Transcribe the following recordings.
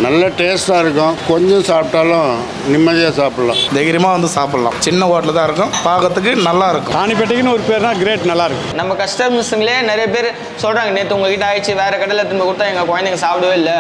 நல்ல டேஸ்ட்டாக இருக்கும். கொஞ்சம் சாப்பிட்டாலும் நிம்மதியாக சாப்பிடலாம். தைரியமாக வந்து சாப்பிடலாம். சின்ன ஹோட்டலில் தான் இருக்கும், பார்க்கறதுக்கு நல்லா இருக்கும். ராணிப்பேட்டைக்குன்னு ஒரு பேர்னா கிரேட் நல்லா இருக்கும். நம்ம கஸ்டமர்ஸுங்களே நிறைய பேர் சொல்கிறாங்க, நேற்று உங்ககிட்ட ஆயிடுச்சு, வேறு கடையில் திரும்ப கொடுத்தா எங்கள் குழந்தைங்க சாப்பிடவே இல்லை.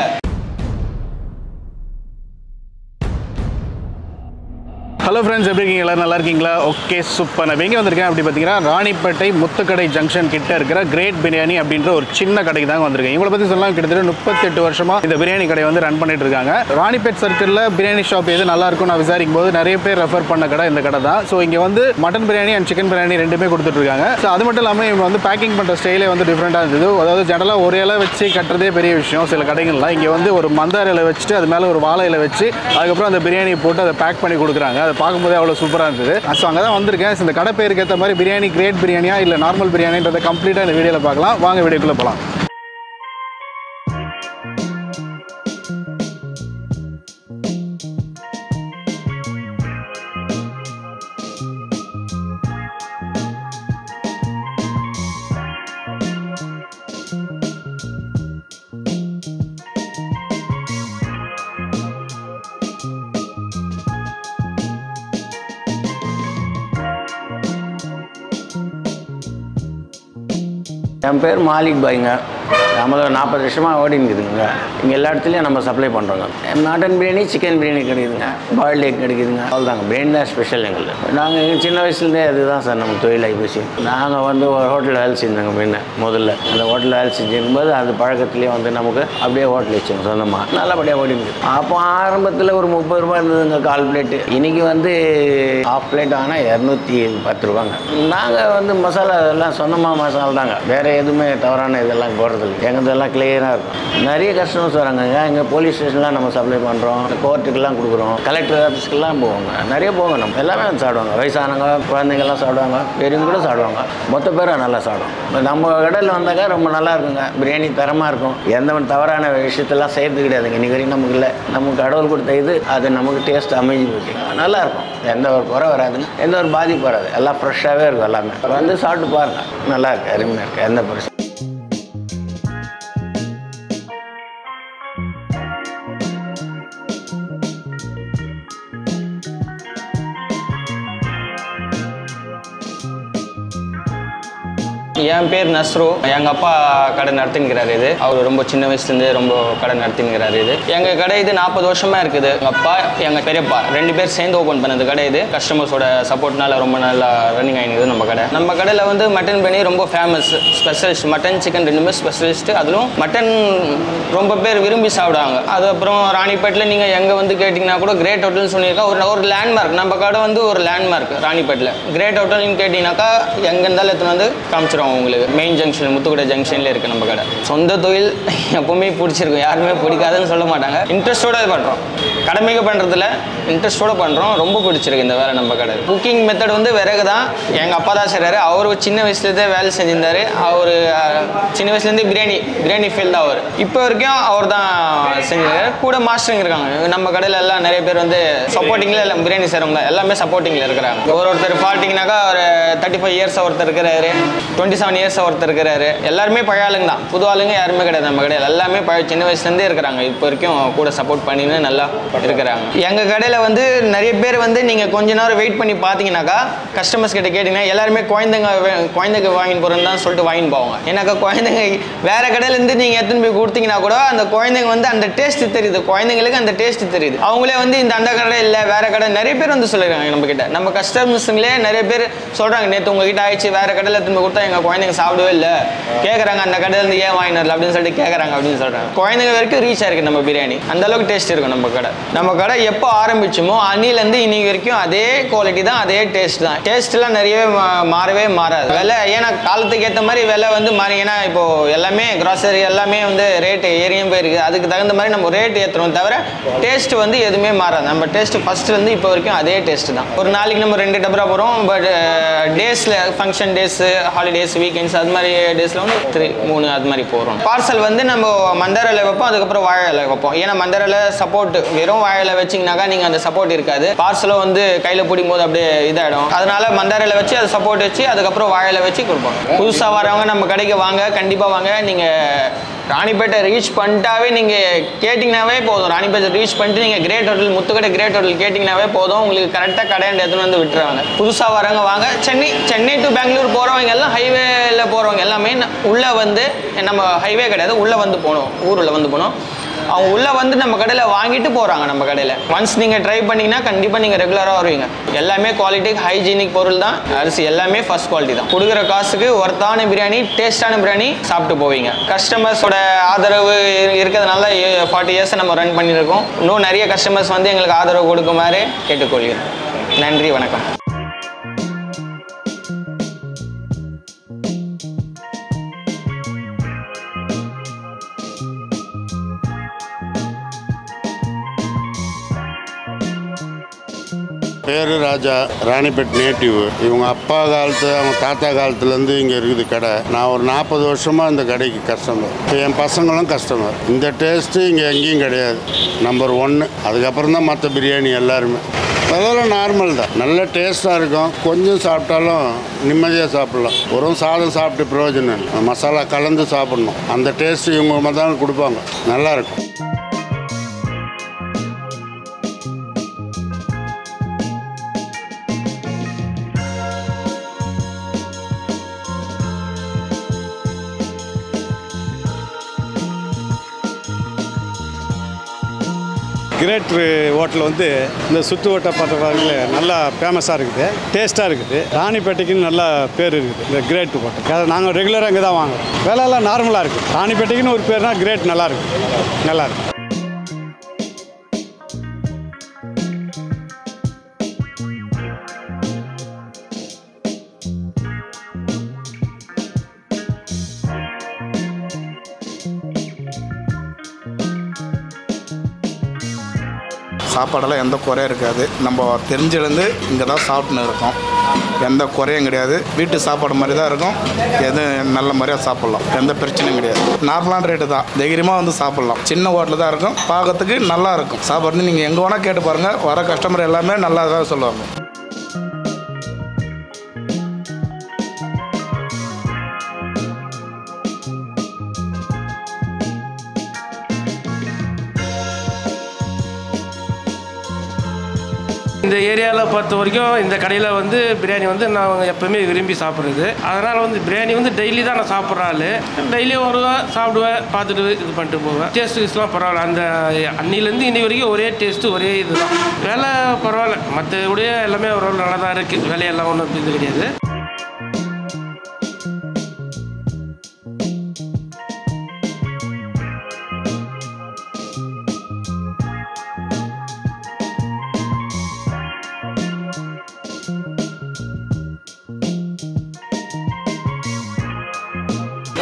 ஹலோ ஃப்ரெண்ட்ஸ், எப்படி இருக்கீங்க? எல்லோரும் நல்லா இருக்கீங்களா? Okay, super. நான் எங்கே வந்திருக்கேன் அப்படி பார்த்தீங்கன்னா, ராணிப்பேட்டை முத்துக்கடை ஜங்ஷன் கிட்ட இருக்கிற கிரேட் பிரியாணி அப்படின்ற ஒரு சின்ன கடைக்கு தாங்க வந்திருக்கேன். இவங்களை பற்றி சொல்லலாம், கிட்டத்தட்ட 38 வருஷமாக இந்த பிரியாணி கடை வந்து ரன் பண்ணிட்டு இருக்காங்க. ராணிப்பேட் சர்க்கிளில் பிரியாணி ஷாப் எது நல்லா இருக்கும் நான் விசாரிக்கும் போது நிறைய பேர் ரெஃபர் பண்ண கடை இந்த கடை தான். ஸோ இங்கே வந்து mutton biryani and chicken biryani ரெண்டுமே கொடுத்துட்டு இருக்காங்க. ஸோ அது மட்டும் இல்லாமல் இவங்க வந்து பேக்கிங் பண்ணுற ஸ்டைலே வந்து டிஃப்ரெண்ட்டாக இருந்தது. அதாவது ஜெனரலாக ஒரு இலை வச்சு கட்டுறதே பெரிய விஷயம் சில கடைகள்லாம். இங்கே வந்து ஒரு மந்தார இலை வச்சுட்டு அது மேலே ஒரு வாழை இலை வச்சு அதுக்கப்புறம் அந்த பிரியாணியை போட்டு அதை பேக் பண்ணி கொடுக்குறாங்க. அதை பார்க்கும்போது அவ்வளோ சூப்பராக இருந்தது. ஸோ அங்கே தான் வந்திருக்கேன். இந்த கடை பேருக்கு ஏற்ற மாதிரி பிரியாணி கிரேட் பிரியாணியா இல்லை நார்மல் பிரியாணின்றதை கம்ப்ளீட்டாக இந்த வீடியோவில் பார்க்கலாம். வாங்க வீடியோக்குள்ளே போகலாம். என் பேர் மாலிக் பாய்ங்க. நம்மள 40 வருஷமாக ஓடினுக்குதுங்க. இங்கே எல்லா இடத்துலையும் நம்ம சப்ளை பண்ணுறோங்க. மட்டன் பிரியாணி, சிக்கன் பிரியாணி கிடைக்குதுங்க, பாயில்டு எக் கிடைக்குதுங்க. அவ்வளோதாங்க, பிரியாணி தான் ஸ்பெஷல் எங்களுக்கு. நாங்கள் எங்கள் சின்ன வயசுலேருந்தே அதுதான் சார் நமக்கு தொழிலாகி போச்சு. நாங்கள் வந்து ஒரு ஹோட்டலில் வேலை செஞ்சோங்க முதல்ல. அந்த ஹோட்டலில் வேலை செஞ்சுக்கும்போது அந்த பழக்கத்துலேயே வந்து நமக்கு அப்படியே ஹோட்டல் வச்சோங்க சொந்தமாக. நல்லபடியாக ஓடினுக்குது. அப்போ ஆரம்பத்தில் ஒரு 30 ரூபா இருந்ததுங்க கால் பிளேட்டு. இன்றைக்கி வந்து ஹாஃப் பிளேட் ஆனால் 210 ரூபாங்க. நாங்கள் வந்து மசாலா எல்லாம் சொந்தமாக மசாலா தாங்க, வேறு எதுவுமே தவறான இதெல்லாம் போடுறதில்லை. எங்கள்தெல்லாம் கிளியராக இருக்கும். நிறைய கஸ்டமர்ஸ் வராங்க. எங்கள் போலீஸ் ஸ்டேஷன்லாம் நம்ம சப்ளை பண்ணுறோம், கோர்ட்டுக்கெல்லாம் கொடுக்குறோம், கலெக்டர் ஆஃபீஸ்க்கெல்லாம் போவாங்க. நிறைய போவாங்க. நம்ம எல்லாமே சாப்பிடுவாங்க. வயசானவங்க, குழந்தைங்கள்லாம் சாப்பிடுவாங்க, பெரியவங்க கூட சாப்பிடுவாங்க. மொத்த பேரும் நல்லா சாப்பிடுவோம். நம்ம கடையில் வந்தாக்கா ரொம்ப நல்லா இருக்குங்க. பிரியாணி தரமாக இருக்கும். எந்த ஒரு தவறான விஷயத்தெல்லாம் செய்யறது கிடையாதுங்க. இன்றைக்கி வரைக்கும் நமக்கு இல்லை. நமக்கு கடவுள் கொடுத்த இது அது நமக்கு டேஸ்ட் அமைஞ்சு போச்சு. நல்லா இருக்கும். எந்த ஒரு குறை வராதுங்க, எந்த ஒரு பாதிப்பு வராது. எல்லாம் ஃப்ரெஷ்ஷாகவே இருக்கும். எல்லாமே வந்து சாப்பிட்டு பாருங்கள். நல்லா இருக்குது, அருமையாக இருக்குது. எந்த பிரச்சனை. என் பேர் நஸ்ரு. எங்கள் அப்பா கடை நடத்தினுக்கிறாரு. இது அவர் ரொம்ப சின்ன வயசுலேருந்தே ரொம்ப கடை நடத்தினுக்கிறாரு. இது எங்கள் கடை இது 40 வருஷமாக இருக்குது. எங்கள் அப்பா, எங்கள் பெரியப்பா 2 பேர் சேர்ந்து ஓப்பன் பண்ணது கடை இது. கஸ்டமர்ஸோட சப்போர்ட்னால ரொம்ப நல்லா ரன்னிங் ஆகிடுது நம்ம கடை. நம்ம கடையில் வந்து மட்டன் பிரியாணி ரொம்ப ஃபேமஸ், ஸ்பெஷலிஸ்ட். மட்டன் சிக்கன் ரெண்டுமே ஸ்பெஷலிஸ்ட்டு. அதிலும் மட்டன் ரொம்ப பேர் விரும்பி சாப்பிடுவாங்க. அதுக்கப்புறம் ராணிப்பேட்டில் நீங்கள் எங்கே வந்து கேட்டிங்கன்னா கூட கிரேட் ஹோட்டல்னு சொன்னீங்கன்னா ஒரு லேண்ட்மார்க். நம்ம கடை வந்து ஒரு லேண்ட்மார்க் ராணிப்பேட்டில். கிரேட் ஹோட்டல்னு கேட்டிங்கனாக்கா எங்கே இருந்தாலும் எடுத்துன்னு வந்து காமிச்சிருவோம். உங்களுக்கு மெயின் ஜங்ஷன், முத்துக்கடை ஜங்ஷன்ல இருக்கு நம்ம கடை. சொந்த தொழில் எப்பவுமே பிடிச்சிருக்கும், யாருமே பிடிக்காதுன்னு சொல்ல மாட்டாங்க. இன்ட்ரெஸ்டோட பண்ணுறோம், கடமைக்கு பண்ணுறதுல இன்ட்ரெஸ்டோட பண்ணுறோம். ரொம்ப பிடிச்சிருக்கு இந்த வேலை நம்ம கடை. குக்கிங் மெத்தட் வந்து விறகு தான். எங்கள் அப்பா தான் செய்கிறாரு. அவர் சின்ன வயசுலேருந்தே வேலை செஞ்சிருந்தார். அவர் சின்ன வயசுலேருந்தே பிரியாணி ஃபீல்ட் தான் அவர். இப்போ வரைக்கும் அவர் தான் செஞ்சிருக்காரு. கூட மாஸ்டருங்க இருக்காங்க நம்ம கடையில். எல்லாம் நிறைய பேர் வந்து சப்போர்ட்டிங்கில் எல்லாம் பிரியாணி செய்கிறவங்க எல்லாமே சப்போர்ட்டிங்கில் இருக்கிறாங்க. ஒருத்தர் பார்த்தீங்கன்னாக்கா ஒரு 35 இயர்ஸ் ஒருத்தர் இருக்கிறாரு, 27 இயர்ஸ் ஒருத்தர் இருக்கிறாரு. எல்லாருமே பழைய ஆளுங்க தான், புது ஆளுங்க யாருமே கிடையாது நம்ம கடையில். எல்லாமே சின்ன வயசுலேருந்தே இருக்கிறாங்க. இப்போ வரைக்கும் கூட சப்போர்ட் பண்ணின்னு நல்லா இருக்கிறாங்க. எங்கள் கடையில் வந்து நிறைய பேர் வந்து நீங்கள் கொஞ்ச நேரம் வெயிட் பண்ணி பார்த்தீங்கன்னாக்கா கஸ்டமர்ஸ் கிட்ட கேட்டிங்கன்னா எல்லாருமே குழந்தைங்க வாங்கின்னு போகிறேன்னு தான் சொல்லிட்டு வாங்கின்னு போவாங்க. ஏன்னாக்கா குழந்தைங்க வேறு கடையிலேருந்து நீங்கள் எடுத்துன்னு போய் கொடுத்தீங்கன்னா கூட அந்த குழந்தைங்க வந்து அந்த டேஸ்ட் தெரியுது. குழந்தைங்களுக்கு அந்த டேஸ்ட் தெரியுது. அவங்களே வந்து இந்த அந்த கடை இல்லை வேறு கடை நிறைய பேர் வந்து சொல்லிடுறாங்க நம்ம கிட்ட. நம்ம கஸ்டமர்ஸுங்களே நிறைய பேர் சொல்கிறாங்க, நேற்று உங்ககிட்ட ஆயிடுச்சு, வேறு கடையில் எடுத்துன்னு போய் கொடுத்தா எங்கள் குழந்தைங்க சாப்பிடவே இல்லை, கேட்குறாங்க அந்த கடையிலேருந்து ஏன் வாங்கினு வரல அப்படின்னு சொல்லிட்டு கேட்குறாங்க அப்படின்னு சொல்கிறாங்க. குழந்தைங்க வரைக்கும் ரீச் ஆயிருக்கு நம்ம பிரியாணி. அந்த அளவுக்கு டேஸ்ட் இருக்கும் நம்ம கடை. நம்ம கடை எப்போ ஆரம்பிச்சோமோ அன்னிலேருந்து இன்னைக்கு வரைக்கும் அதே குவாலிட்டி தான், அதே டேஸ்ட் தான். டேஸ்ட்லாம் நிறையவே மாறவே மாறாது. விலை ஏன்னா காலத்துக்கு ஏற்ற மாதிரி விலை வந்து மாறி. ஏன்னா இப்போ எல்லாமே கிராசரி எல்லாமே வந்து ரேட்டு ஏறியும் போயிருக்கு. அதுக்கு தகுந்த மாதிரி நம்ம ரேட் ஏற்றுறோம் தவிர டேஸ்ட் வந்து எதுவுமே மாறாது. நம்ம டேஸ்ட் ஃபஸ்ட்லேருந்து இப்போ வரைக்கும் அதே டேஸ்ட் தான். ஒரு நாளைக்கு நம்ம 2 டபரா போகிறோம். பட் டேஸில் function days, holidays days weekends அது மாதிரி டேஸில் வந்து 3 அது மாதிரி போகிறோம். பார்சல் வந்து நம்ம மந்தார இலை வைப்போம், அதுக்கப்புறம் வாழை இலை வைப்போம். ஏன்னா மந்தார இலை சப்போர்ட், வெறும் வாழை இலை வச்சிங்கனாக்கா நீங்கள் அந்த சப்போர்ட் இருக்காது, பார்சலும் வந்து கையில் பிடிக்கும் போது அப்படியே இதாகிடும். அதனால மந்தார இலை வச்சு அது சப்போர்ட் வச்சு அதுக்கப்புறம் வாழை இலை வச்சு கொடுப்போம். புதுசாக வரவங்க நம்ம கடைக்கு வாங்க, கண்டிப்பாக வாங்க. நீங்கள் ராணிப்பேட்டை ரீச் பண்ணிட்டாவே நீங்கள் கேட்டிங்கனாவே போதும். ராணிப்பேட்டை ரீச் பண்ணிட்டு நீங்கள் great hotel, Muthukadai great hotel கேட்டிங்கனாவே போதும். உங்களுக்கு கரெக்டாக கடையாண்டு எடுத்துன்னு வந்து விட்டுருவாங்க. புதுசாக வரவங்க வாங்க. சென்னை டு பெங்களூர் போகிறவங்க எல்லாம், ஹைவேல போகிறவங்க எல்லாமே உள்ளே வந்து, நம்ம ஹைவே கிடையாது, உள்ளே வந்து போகணும், ஊரில் வந்து போகணும். அவங்க உள்ளே வந்து நம்ம கடையில் வாங்கிட்டு போகிறாங்க. நம்ம கடையில் ஒன்ஸ் நீங்கள் ட்ரை பண்ணிங்கன்னா கண்டிப்பாக நீங்கள் ரெகுலராக வருவீங்க. எல்லாமே குவாலிட்டி ஹைஜீனிக் பொருள் தான், அரிசி எல்லாமே ஃபர்ஸ்ட் குவாலிட்டி தான். கொடுக்குற காசுக்கு ஒர்த்தான பிரியாணி, டேஸ்டான பிரியாணி சாப்பிட்டு போவீங்க. கஸ்டமர்ஸோட ஆதரவு இருக்கிறதுனால 40 இயர்ஸ் நம்ம ரன் பண்ணியிருக்கோம். இன்னும் நிறைய கஸ்டமர்ஸ் வந்து எங்களுக்கு ஆதரவு கொடுக்குமாறு கேட்டுக்கொள்கிறேன். நன்றி, வணக்கம். பேர் ராஜா, ராணிப்பேட் நேட்டிவ். இவங்க அப்பா காலத்து, அவங்க தாத்தா காலத்துலேருந்து இங்கே இருக்குது கடை. நான் ஒரு 40 வருஷமாக இந்த கடைக்கு கஸ்டமர். இப்போ என் பசங்களும் கஸ்டமர். இந்த டேஸ்ட்டு இங்கே எங்கேயும் கிடையாது, நம்பர் 1. அதுக்கப்புறம் தான் மற்ற பிரியாணி எல்லாருமே. அதெல்லாம் நார்மல் தான், நல்ல டேஸ்ட்டாக இருக்கும். கொஞ்சம் சாப்பிட்டாலும் நிம்மதியாக சாப்பிட்லாம். வெறும் சாதம் சாப்பிட்டு பிரயோஜனம் இல்லை, மசாலா கலந்து சாப்பிட்ணும். அந்த டேஸ்ட்டு இவங்க தான் கொடுப்பாங்க, நல்லாயிருக்கும். கிரேட் ஹோட்டல் வந்து இந்த சுற்று வட்ட பக்கத்தில் நல்லா ஃபேமஸாக இருக்குது, டேஸ்ட்டாக இருக்குது. ராணிப்பேட்டைக்குன்னு நல்லா பேர் இருக்குது இந்த கிரேட் ஹோட்டல். அதை நாங்கள் ரெகுலராக இங்கே தான் வாங்குறோம். விலையெல்லாம் நார்மலாக இருக்குது. ராணிப்பேட்டைக்குன்னு ஒரு பேர்னா கிரேட் நல்லாயிருக்கு. சாப்பாடெல்லாம் எந்த குறையும் இருக்காது. நம்ம தெரிஞ்சிலேருந்து இங்கே தான் சாப்பிட்டுன்னு இருக்கோம், எந்த குறையும் கிடையாது. வீட்டு சாப்பாடு மாதிரி தான் இருக்கும், எதுவும் நல்ல மாதிரியாக சாப்பிட்லாம், எந்த பிரச்சனையும் கிடையாது. நார்மலான ரேட்டு தான், தைரியமாக வந்து சாப்பிட்லாம். சின்ன ஹோட்டல் தான் இருக்கும், பார்க்கறதுக்கு நல்லா இருக்கும். சாப்பாடு நீங்கள் எங்கே வேணால் கேட்டு பாருங்கள், வர கஸ்டமர் எல்லாமே நல்லா தான் சொல்லுவாங்க. இந்த ஏரியாவில் பொறுத்த வரைக்கும் இந்த கடையில் வந்து பிரியாணி வந்து நான் எப்போவுமே விரும்பி சாப்பிட்றது. அதனால் வந்து பிரியாணி வந்து டெய்லி தான் நான் சாப்பிட்ற ஆள். டெய்லியும் வருவேன், சாப்பிடுவேன், பார்த்துட்டு இது பண்ணிட்டு போவேன். டேஸ்ட்டுலாம் பரவாயில்ல. அந்த அன்னிலேருந்து இன்னி வரைக்கும் ஒரே டேஸ்ட்டு, ஒரே இது தான். வேலை பரவாயில்ல, மற்றபடியே எல்லாமே ஓரளவு நல்லா தான் இருக்குது. வேலையெல்லாம் ஒன்றும் இது கிடையாது.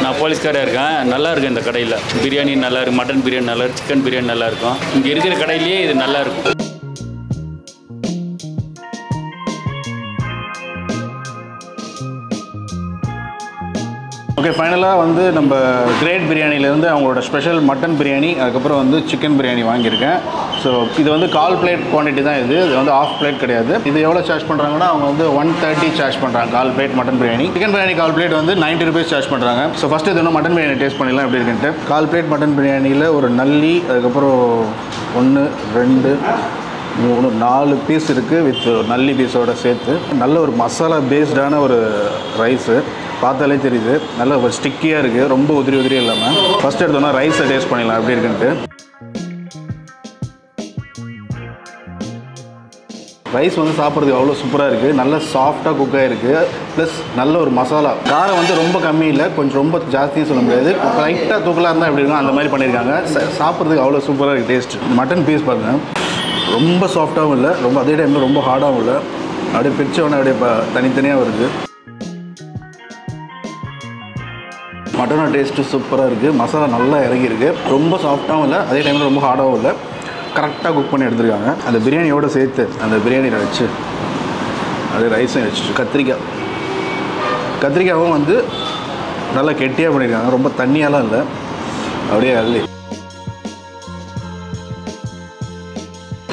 நான் போலீஸ்காராக இருக்கேன். நல்லா இருக்கும் இந்த கடையில். பிரியாணி நல்லா இருக்கும், மட்டன் பிரியாணி நல்லா இருக்கும், சிக்கன் பிரியாணி நல்லா இருக்கும். இங்கே இருக்கிற கடையிலேயே இது நல்லா இருக்கும். ஓகே, ஃபைனலாக வந்து நம்ம கிரேட் பிரியாணிலேருந்து அவங்களோட ஸ்பெஷல் மட்டன் பிரியாணி, அதுக்கப்புறம் வந்து சிக்கன் பிரியாணி வாங்கியிருக்கேன். ஸோ இது வந்து 1/4 பிளேட் குவான்டிட்டி தான். இது வந்து 1/2 பிளேட் கிடையாது. இது எவ்வளோ சார்ஜ் பண்ணுறாங்கன்னா, அவங்க வந்து 130 சார்ஜ் பண்ணுறாங்க 1/4 plate mutton biryani. Chicken biryani 1/4 plate வந்து 90 rupees சார்ஜ் பண்ணுறாங்க. ஸோ ஃபஸ்ட்டு இது மட்டன் பிரியாணி டேஸ்ட் பண்ணிடலாம் எப்படி இருக்குன்ட்டு. 1/4 பிளேட் மட்டன் பிரியாணியில் ஒரு நல்லி, அதுக்கப்புறம் 1 2 3 4 பீஸ் இருக்குது வித் நல்லி பீஸோட சேர்த்து. நல்ல ஒரு மசாலா பேஸ்டான ஒரு ரைஸு, பார்த்தாலே தெரியுது. நல்ல ஒரு ஸ்டிக்கியாக இருக்குது, ரொம்ப உதிரி இல்லாமல். ஃபஸ்ட் எடுத்தோன்னா ரைஸை டேஸ்ட் பண்ணிடலாம் எப்படி இருக்குன்ட்டு. ரைஸ் வந்து சாப்பிட்றதுக்கு அவ்வளோ சூப்பராக இருக்குது, நல்ல சாஃப்டாக குக் ஆகிருக்கு. ப்ளஸ் நல்ல ஒரு மசாலா காரம் வந்து ரொம்ப கம்மி இல்லை, கொஞ்சம் ரொம்ப ஜாஸ்தியும் சொல்ல முடியாது. லைட்டாக தூக்கலாக இருந்தால் எப்படி இருக்கும் அந்த மாதிரி பண்ணியிருக்காங்க. சாப்பிட்றதுக்கு அவ்வளோ சூப்பராக இருக்குது டேஸ்ட். மட்டன் பீஸ் பாருங்கள், ரொம்ப சாஃப்டாகவும் இல்லை, ரொம்ப அதே டைமில் ரொம்ப ஹார்டாகவும் இல்லை. அப்படியே பிரிச்சோடனே அப்படியே தனித்தனியாக வருது. மட்டனோட டேஸ்ட்டு சூப்பராக இருக்குது, மசாலா நல்லா இறங்கியிருக்கு. ரொம்ப சாஃப்டாகவும் இல்லை, அதே டைமில் ரொம்ப ஹார்டாகவும் இல்லை, கரெக்டாக குக் பண்ணி எடுத்துருக்காங்க. அந்த பிரியாணியோடு சேர்த்து அந்த பிரியாணியில் வச்சு அப்படியே ரைஸையும் வச்சுட்டு கத்திரிக்காய் கத்திரிக்காயும் வந்து நல்லா கெட்டியாக பண்ணியிருக்காங்க, ரொம்ப தண்ணியாலாம் இல்லை, அப்படியே அள்ளி.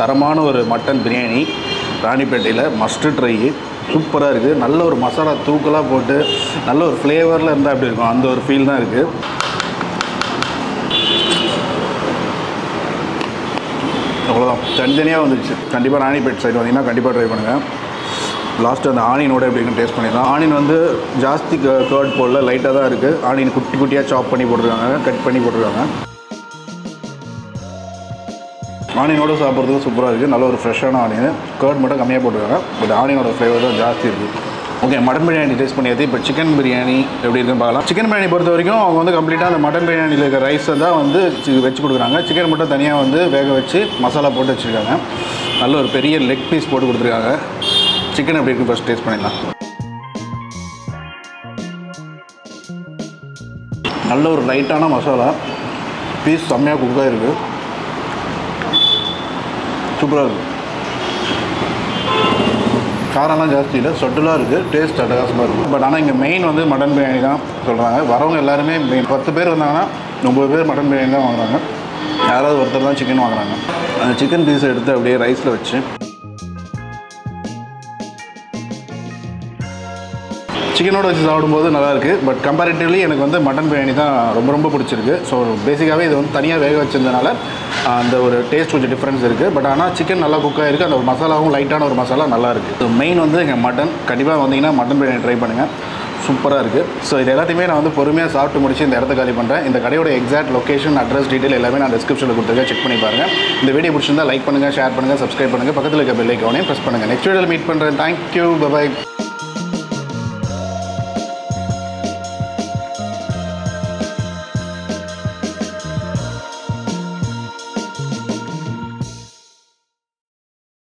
தரமான ஒரு மட்டன் பிரியாணி ராணிப்பேட்டையில் மஸ்ட் ட்ரை. சூப்பராக இருக்குது. நல்ல ஒரு மசாலா தூக்கலாக போட்டு நல்ல ஒரு ஃப்ளேவரில் இருந்தால் அப்படி இருக்கும், அந்த ஒரு ஃபீல் தான் இருக்குது. அவ்வளோதான், தனித்தனியாக வந்துச்சு. கண்டிப்பாக ராணிப்பேட் சைடு வந்தீங்கன்னா கண்டிப்பாக ட்ரை பண்ணுங்கள். லாஸ்ட்டு அந்த ஆனியனோட எப்படின்னு டேஸ்ட் பண்ணிடலாம். ஆனியன் வந்து ஜாஸ்தி கர்ட் போடல, லைட்டாக தான் இருக்குது. ஆனியன் குட்டி குட்டியாக சாப் பண்ணி போட்டிருக்காங்க, கட் பண்ணி போட்டிருக்காங்க. ஆனியனோடு சாப்பிட்றதுக்கு சூப்பராக இருக்குது. நல்ல ஒரு ஃப்ரெஷ்ஷான ஆனியன். கர்ட் மட்டும் கம்மியாக போட்டிருக்காங்க, பட் ஆனியனோட ஃப்ளேவர் தான் ஜாஸ்தி இருக்குது. ஓகே, மட்டன் பிரியாணி டேஸ்ட் பண்ணியாச்சு. இப்போ சிக்கன் பிரியாணி எப்படி இருக்குன்னு பார்க்கலாம். சிக்கன் பிரியாணி பொறுத்த வரைக்கும் அவங்க வந்து கம்ப்ளீட்டாக அந்த மட்டன் பிரியாணியில் இருக்கிற ரைஸை தான் வந்து வச்சு கொடுக்குறாங்க. சிக்கன் மட்டும் தனியாக வந்து வேக வச்சு மசாலா போட்டு வச்சுருக்காங்க. நல்ல ஒரு பெரிய லெக் பீஸ் போட்டு கொடுத்துருக்காங்க. சிக்கன் எப்படி இருக்குது ஃபஸ்ட் டேஸ்ட் பண்ணிடலாம். நல்ல ஒரு லைட்டான மசாலா, பீஸ் செம்மையாக குக்காக இருக்குது, சூப்பராக இருக்குது. காரம்லாம் ஜாஸ்தி இல்லை, சொட்டுலாம் இருக்குது, டேஸ்ட் அட்டகாசமாக இருக்குது. பட் ஆனால் இங்கே மெயின் வந்து மட்டன் பிரியாணி தான் சொல்கிறாங்க. வரவங்க எல்லாருமே 10 பேர் வந்தாங்கன்னா 9 பேர் மட்டன் பிரியாணி தான் வாங்குறாங்க. யாராவது ஒருத்தர் தான் சிக்கன் வாங்குறாங்க. அந்த சிக்கன் பீஸை எடுத்து அப்படியே ரைஸில் வச்சு சிக்கனோடு வச்சு சாப்பிடும்போது நல்லாயிருக்கு. பட் கம்பேரிட்டிவ்லி எனக்கு வந்து மட்டன் பிரியாணி தான் ரொம்ப ரொம்ப பிடிச்சிருக்கு. ஸோ பேசிக்காகவே இது வந்து தனியாக வேக வச்சிருந்தனால அந்த ஒரு டேஸ்ட் கொஞ்சம் டிஃப்ரென்ஸ் இருக்குது. பட் ஆனால் சிக்கன் நல்லா குக்காக இருக்குது. அந்த ஒரு மசாலாவும் லைட்டான ஒரு மசாலா நல்லா இருக்குது. ஸோ மெயின் வந்து இங்கே மட்டன். கண்டிப்பாக வந்தீங்கன்னா மட்டன் பிரியாணி ட்ரை பண்ணுங்கள், சூப்பராக இருக்குது. ஸோ இது எல்லாத்தையுமே நான் வந்து பொறுமையாக சாப்பிட்டு முடிச்சு இந்த இடத்த காலி பண்ணுறேன். இந்த கடையோட எக்ஸாக்ட் லொக்கேஷன், அட்ரஸ், டீட்டெயில் எல்லாமே நான் டிஸ்கிரிப்ஷனில் கொடுத்துருக்கேன், செக் பண்ணி பாருங்கள். இந்த வீடியோ பிடிச்சிருந்தா லைக் பண்ணுங்கள், ஷேர் பண்ணுங்கள், சப்ஸ்கிரைப் பண்ணுங்கள், பக்கத்தில் இருக்க பெல் ஐக்கானையும் ப்ரெஸ் பண்ணுங்கள். நெக்ஸ்ட் வீடியோவில் மீட் பண்ணுறேன். Thank you, by.